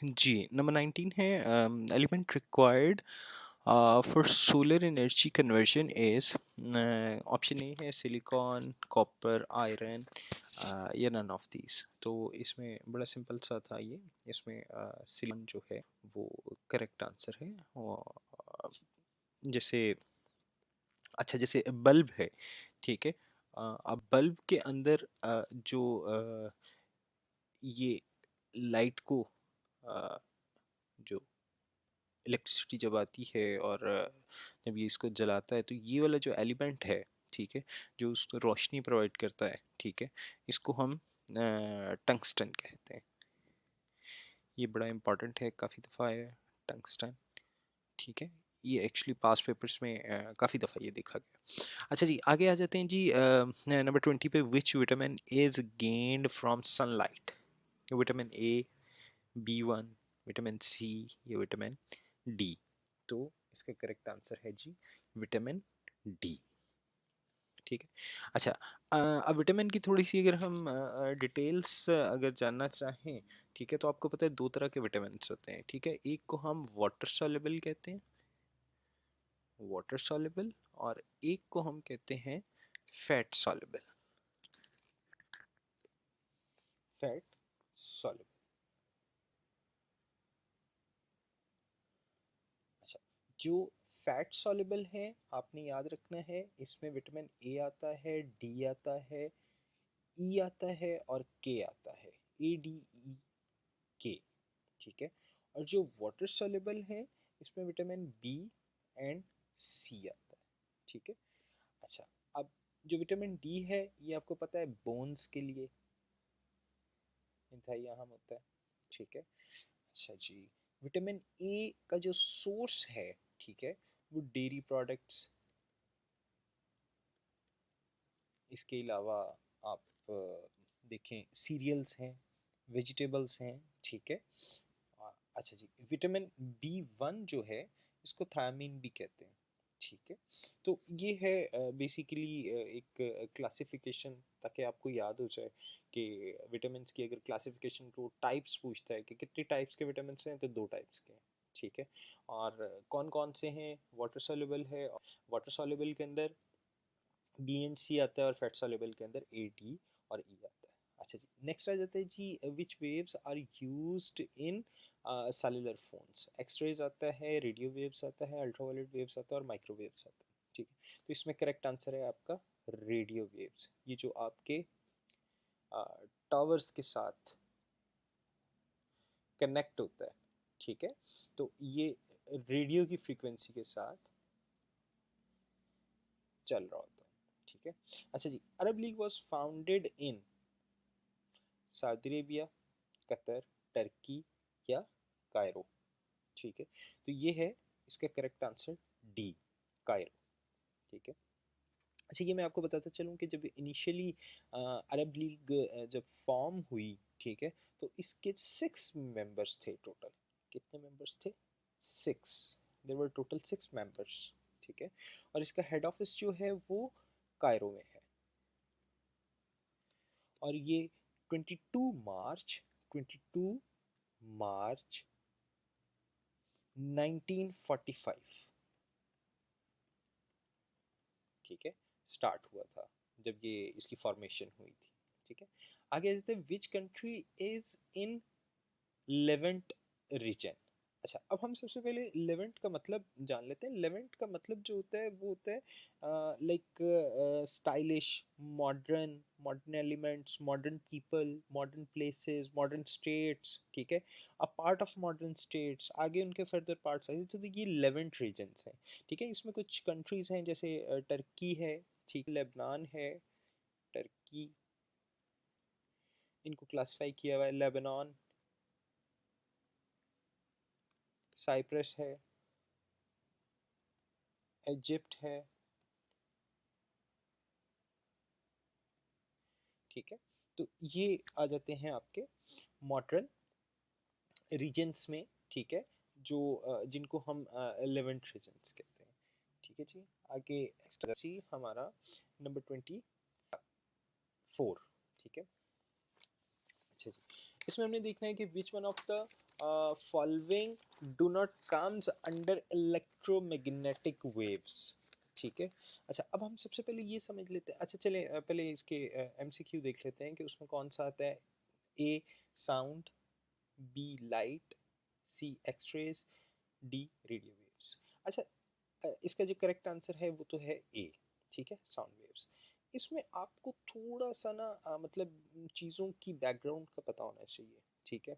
जी, number 19 है element required for solar energy conversion is option A है silicon, copper, iron या none of these. तो इसमें बड़ा सिंपल सा था ये। इसमें सिलिकॉन जो है वो करेक्ट आंसर है। और जैसे अच्छा जैसे बल्ब है, ठीक है। अब बल्ब के अंदर जो ये लाइट को जो इलेक्ट्रिसिटी जब आती है और जब ये इसको जलाता है तो ये वाला जो एलिमेंट है, ठीक है, जो उसको रोशनी प्रोवाइड करता है, ठीक है, इसको हम टंगस्टन कहते हैं। ये बड़ा इंपॉर्टेंट है, काफ़ी दफ़ा है टंगस्टन, ठीक है। ये एक्चुअली पास पेपर्स में काफ़ी दफ़ा ये देखा गया। अच्छा जी, आगे आ जाते हैं जी। नंबर 20 पे which vitamin is gained from sunlight? Vitamin A, B1, vitamin C या विटामिन डी? तो इसका करेक्ट आंसर है जी विटामिन डी, ठीक है। अच्छा, अब विटामिन की थोड़ी सी अगर हम डिटेल्स अगर जानना चाहें, ठीक है, तो आपको पता है दो तरह के विटामिन होते हैं, ठीक है। एक को हम वाटर सॉल्युबल कहते हैं, वाटर सॉल्युबल, और एक को हम कहते हैं फैट सॉल्युबल, फैट सॉल्युबल। अच्छा, जो फैट सॉल्युबल है आपने याद रखना है, इसमें विटामिन ए आता है, डी आता है, ई आता है और के आता है, ए डी ई के, ठीक है। और जो वाटर सॉल्युबल है इसमें विटामिन बी एंड सी आता है, ठीक है। अच्छा, अब जो विटामिन डी है ये आपको पता है बोन्स के लिए इंतहाई अहम होता है, ठीक है। अच्छा जी, विटामिन ए का जो सोर्स है, ठीक है, वो डेयरी प्रोडक्ट्स, इसके अलावा आप देखें सीरियल्स हैं, वेजिटेबल्स हैं, ठीक है। अच्छा जी, विटामिन B1 जो है इसको थायमीन भी कहते हैं, ठीक है। तो ये है बेसिकली एक क्लासिफिकेशन, ताकि आपको याद हो जाए कि विटामिन्स की अगर क्लासिफिकेशन को टाइप्स पूछता है कि कितने टाइप्स के विटामिन्स हैं, तो दो टाइप्स के हैं, ठीक है। और कौन कौन से हैं? वाटर सॉल्युबल है, वाटर सॉल्युबल के अंदर बी एंड सी आता है, और फैट सॉल्युबल के अंदर ए डी और ई आता है। अच्छा जी, नेक्स्ट आ जाता है जी, which waves are used in cellular phones? X-rays आता है, रेडियो वेव्स आता है, अल्ट्रावायलेट वेव्स आता है और माइक्रोवेव्स आता है, ठीक है। तो इसमें करेक्ट आंसर है आपका रेडियो वेव्स। ये जो आपके टावर्स के साथ कनेक्ट होता है, ठीक है, तो ये रेडियो की फ्रीक्वेंसी के साथ चल रहा होता है, ठीक है। अच्छा जी, Arab league was founded in Saudi Arabia, Qatar, Turkey या कायरो, ठीक है। तो ये है इसका करेक्ट आंसर डी, कायरो, ठीक है। अच्छा, ये मैं आपको बताता चलूँ कि जब इनिशियली अरब लीग जब फॉर्म हुई, ठीक है, तो इसके 6 मेंबर्स थे टोटल। कितने मेंबर्स थे? 6। देयर वर टोटल 6 मेंबर्स, ठीक है। और इसका हेड ऑफिस जो है वो कायरो में है। और ये 22 मार्च 22 मार्च 1945, ठीक है, स्टार्ट हुआ था जब ये इसकी फॉर्मेशन हुई थी, ठीक है। आगे जाते हैं, which country is in Levant region? अच्छा, अब हम सबसे पहले लेवेंट का मतलब जान लेते हैं। लेवेंट का मतलब जो होता है वो होता है like stylish, modern, modern elements, modern people, modern places, modern states, ठीक है। A part of modern states, आगे उनके फर्दर पार्ट्स आए तो ये लेवेंट रीजन्स हैं, ठीक है। इसमें कुछ कंट्रीज हैं जैसे टर्की है, ठीक, लेबनान है, टर्की, इनको क्लासिफाई किया हुआ है, लेबनान, साइप्रस है, इजिप्ट है, ठीक है। तो ये आ जाते हैं आपके मॉडर्न रीजन्स में, ठीक है, जो जिनको हम लेवेंट रीजन्स कहते हैं, ठीक है जी। आगे एक्स्ट्रा जी हमारा नंबर 24, ठीक है। अच्छा जी, इसमें हमने देखना है कि which one of the following do not comes under electromagnetic waves। ठीक है। अच्छा, अब हम सबसे पहले ये समझ लेते हैं। अच्छा चले पहले इसके एमसीक्यू देख लेते हैं कि उसमें कौन सा आता है। ए साउंड, बी लाइट, सी एक्सरेज, डी रेडियो वेव्स। अच्छा, इसका जो करेक्ट आंसर है वो तो है ए। ठीक है, साउंड वेव्स। इसमें आपको थोड़ा सा ना मतलब चीज़ों की बैकग्राउंड का पता होना चाहिए। ठीक है,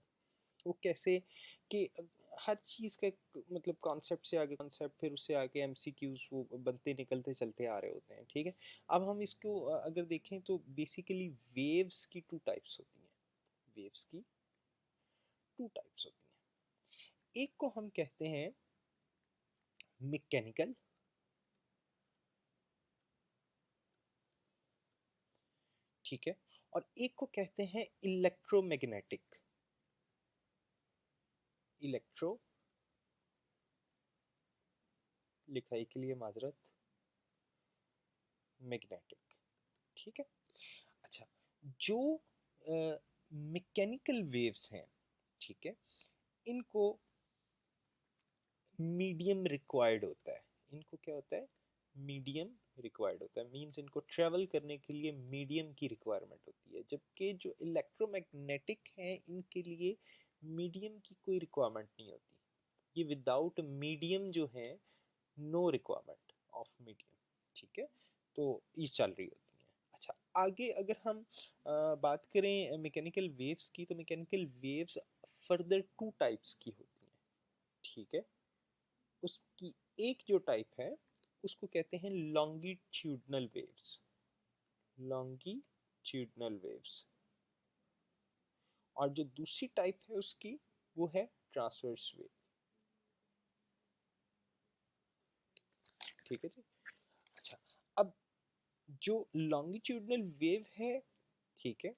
वो कैसे कि हर चीज़ का एक मतलब कॉन्सेप्ट से आगे कॉन्सेप्ट, फिर उससे आगे एमसीक्यूज वो बनते निकलते चलते आ रहे होते हैं। ठीक है, अब हम इसको अगर देखें तो बेसिकली वेव्स की टू टाइप्स होती हैं। वेव्स की टू टाइप्स होती हैं। एक को हम कहते हैं मैकेनिकल, ठीक है, और एक को कहते हैं इलेक्ट्रोमैग्नेटिक। इलेक्ट्रो लिखाई के लिए माजरत, मैग्नेटिक। ठीक है। अच्छा, जो मैकेनिकल वेव्स हैं, ठीक है, इनको मीडियम रिक्वायर्ड होता है। इनको क्या होता है, मीडियम रिक्वायर्ड होता है। मींस इनको ट्रेवल करने के लिए मीडियम की रिक्वायरमेंट होती है। जबकि जो इलेक्ट्रोमैग्नेटिक हैं इनके लिए मीडियम की कोई रिक्वायरमेंट नहीं होती। ये विदाउट मीडियम जो है, नो रिक्वायरमेंट ऑफ मीडियम। ठीक है, तो ये चल रही होती है। अच्छा, आगे अगर हम बात करें मैकेनिकल वेव्स की, तो mechanical waves further two types की होती हैं। ठीक है, उसकी एक जो टाइप है उसको कहते हैं लॉन्गिट्यूडनल वेव्स। Longitudinal waves. और जो दूसरी टाइप है उसकी वो है ट्रांसवर्स वेव। ठीक है जी। अच्छा, अब जो लॉन्गिट्यूडनल वेव है, ठीक है,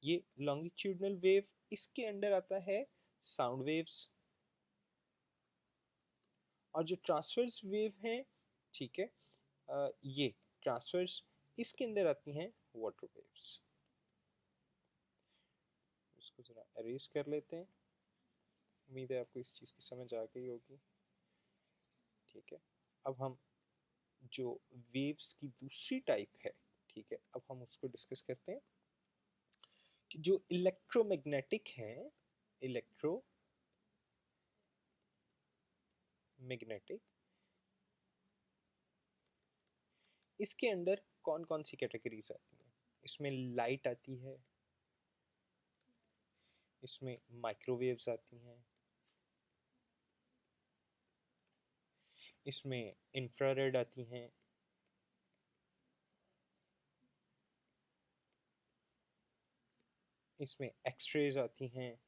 ये लॉन्गिट्यूडनल वेव, इसके अंडर आता है साउंड वेव्स। और जो ट्रांसवर्स वेव है, ठीक है, ये ट्रांसवर्स, इसके अंदर आती हैं वाटर वेव्स। इसको जरा अरेज कर लेते हैं। उम्मीद है आपको इस चीज़ की समझ आ गई होगी। ठीक है, अब हम जो वेव्स की दूसरी टाइप है, ठीक है, अब हम उसको डिस्कस करते हैं कि जो इलेक्ट्रोमैग्नेटिक है, इलेक्ट्रोमैग्नेटिक, इसके अंदर कौन कौन सी कैटेगरीज आती हैं। इसमें लाइट आती है, इसमें माइक्रोवेव्स आती हैं, इसमें इंफ्रारेड आती हैं, इसमें एक्सरेज आती हैं,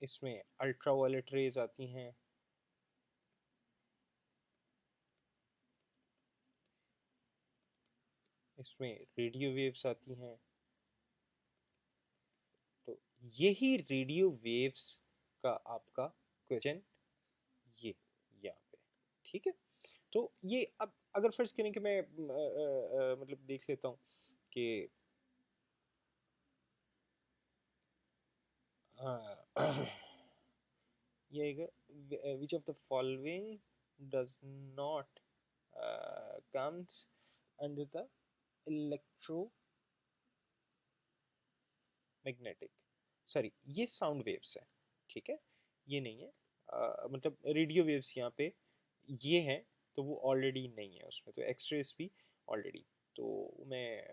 इसमें अल्ट्रावायलेट रेज आती हैं, इसमें रेडियो वेव्स आती हैं। तो यही रेडियो वेव्स का आपका क्वेश्चन ये यहाँ पे। ठीक है, तो ये अब अगर फर्ज करें कि मैं मतलब देख लेता हूँ कि ये which of the following does not comes under the electromagnetic, sorry ये साउंड वेव्स है। ठीक है, ये नहीं है, मतलब रेडियो वेव्स यहाँ पे ये हैं, तो वो ऑलरेडी नहीं है उसमें। तो एक्सरेज भी ऑलरेडी, तो मैं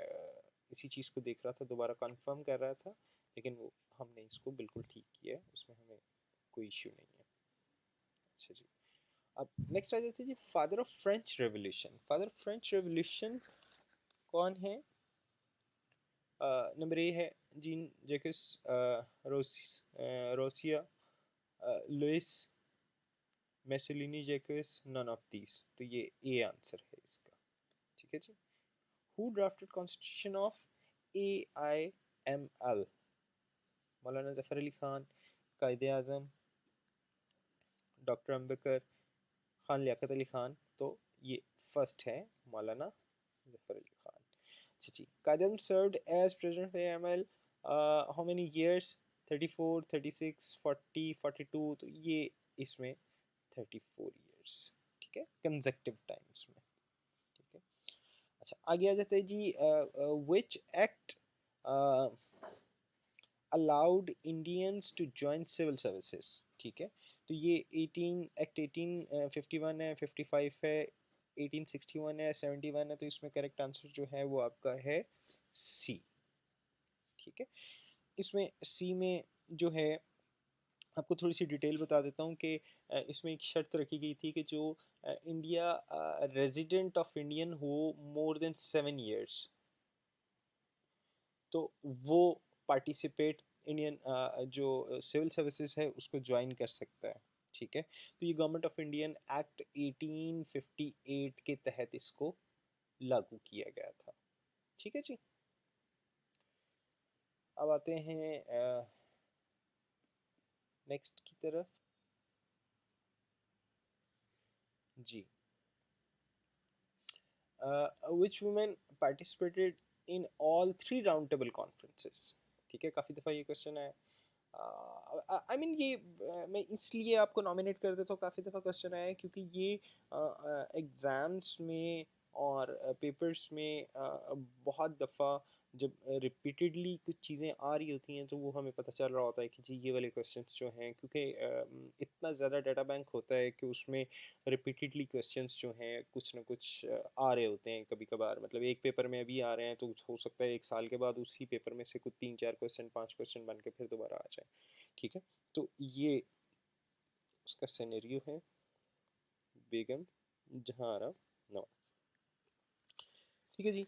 इसी चीज़ को देख रहा था, दोबारा कंफर्म कर रहा था, लेकिन वो हमने इसको बिल्कुल ठीक किया है, उसमें हमें कोई इश्यू नहीं है। अच्छा जी, अब नेक्स्ट आ जाते हैं जी, father of French revolution. Father of French revolution कौन है। नंबर ए है जीन जैकस रोसिया, लुइस मेसेलिनी जैकस, नन ऑफ दीस। तो ये ए आंसर है इसका। ठीक है जी। Who drafted constitution of AIML। Maulana Zafar Ali Khan, Quaid e Azam, doctor Ambedkar, Khan Liaquat Ali Khan. तो ये फर्स्ट है मौलाना जफर अली खान। अच्छा जी, Quaid e Azam served as president of AIML how many years। 34, 36, 40, 42, तो ये इसमें 34 ईयर्स, ठीक है, कंसेक्टिव टाइम्स में, ठीक है। अच्छा, आगे आ जाते हैं जी, which act allowed Indians to join civil services, ठीक है। तो ये 1851 है, 55 है, 1861 है, 71 है, तो इसमें करेक्ट आंसर जो है वो आपका है सी, ठीक है। इसमें सी में जो है आपको थोड़ी सी डिटेल बता देता हूँ कि इसमें एक शर्त रखी गई थी कि जो इंडिया रेजिडेंट ऑफ इंडियन हो मोर देन 7 ईयर्स, तो वो पार्टिसिपेट इंडियन जो सिविल सर्विसेज है उसको ज्वाइन कर सकता है, ठीक है। तो ये गवर्नमेंट ऑफ इंडियन एक्ट 1858 के तहत इसको लागू किया गया था, ठीक है जी। अब आते हैं नेक्स्ट की तरफ जी। which women participated in all three round table conferences, ठीक है, काफ़ी दफ़ा ये क्वेश्चन है। आई मीन ये मैं इसलिए आपको नॉमिनेट कर देता हूँ, काफ़ी दफ़ा क्वेश्चन आया है क्योंकि ये एग्ज़ाम्स में और पेपर्स में बहुत दफ़ा जब रिपीटेडली कुछ चीज़ें आ रही होती हैं तो वो हमें पता चल रहा होता है कि जी ये वाले क्वेश्चंस जो हैं, क्योंकि इतना ज़्यादा डाटा बैंक होता है कि उसमें रिपीटेडली क्वेश्चंस जो हैं कुछ ना कुछ आ रहे होते हैं कभी कभार, मतलब एक पेपर में अभी आ रहे हैं तो हो सकता है एक साल के बाद उसी पेपर में से कुछ 3 4 क्वेश्चन 5 क्वेश्चन बन के फिर दोबारा आ जाए, ठीक है। तो ये उसका सिनेरियो है बेगम जहारा नवाज, ठीक है जी।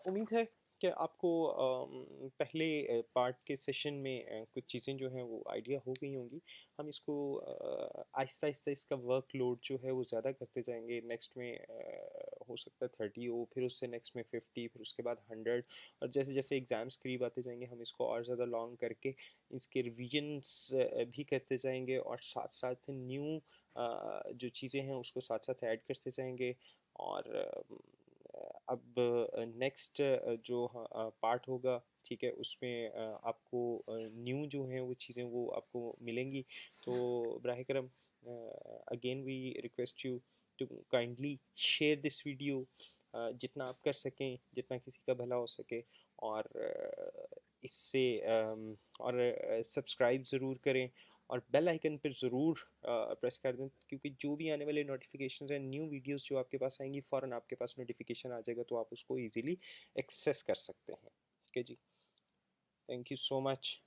उम्मीद है कि आपको पहले पार्ट के सेशन में कुछ चीज़ें जो हैं वो आइडिया हो गई होंगी। हम इसको आहिस्ता आहिस्ता इसका वर्कलोड जो है वो ज़्यादा करते जाएंगे। नेक्स्ट में हो सकता है 30 हो, फिर उससे नेक्स्ट में 50, फिर उसके बाद 100, और जैसे जैसे एग्ज़ाम्स करीब आते जाएंगे हम इसको और ज़्यादा लॉन्ग करके इसके रिविजन्स भी करते जाएंगे, और साथ साथ न्यू जो चीज़ें हैं उसको साथ साथ ऐड करते जाएंगे। और अब नेक्स्ट जो पार्ट होगा, ठीक है, उसमें आपको न्यू जो हैं वो चीज़ें वो आपको मिलेंगी। तो बराह करम again we request you to kindly share this video जितना आप कर सकें, जितना किसी का भला हो सके, और इससे और सब्सक्राइब ज़रूर करें और बेल आइकन पर ज़रूर प्रेस कर दें, क्योंकि जो भी आने वाले नोटिफिकेशंस हैं, न्यू वीडियोस जो आपके पास आएंगी, फ़ौरन आपके पास नोटिफिकेशन आ जाएगा, तो आप उसको इजीली एक्सेस कर सकते हैं, ठीक है जी। Thank you so much.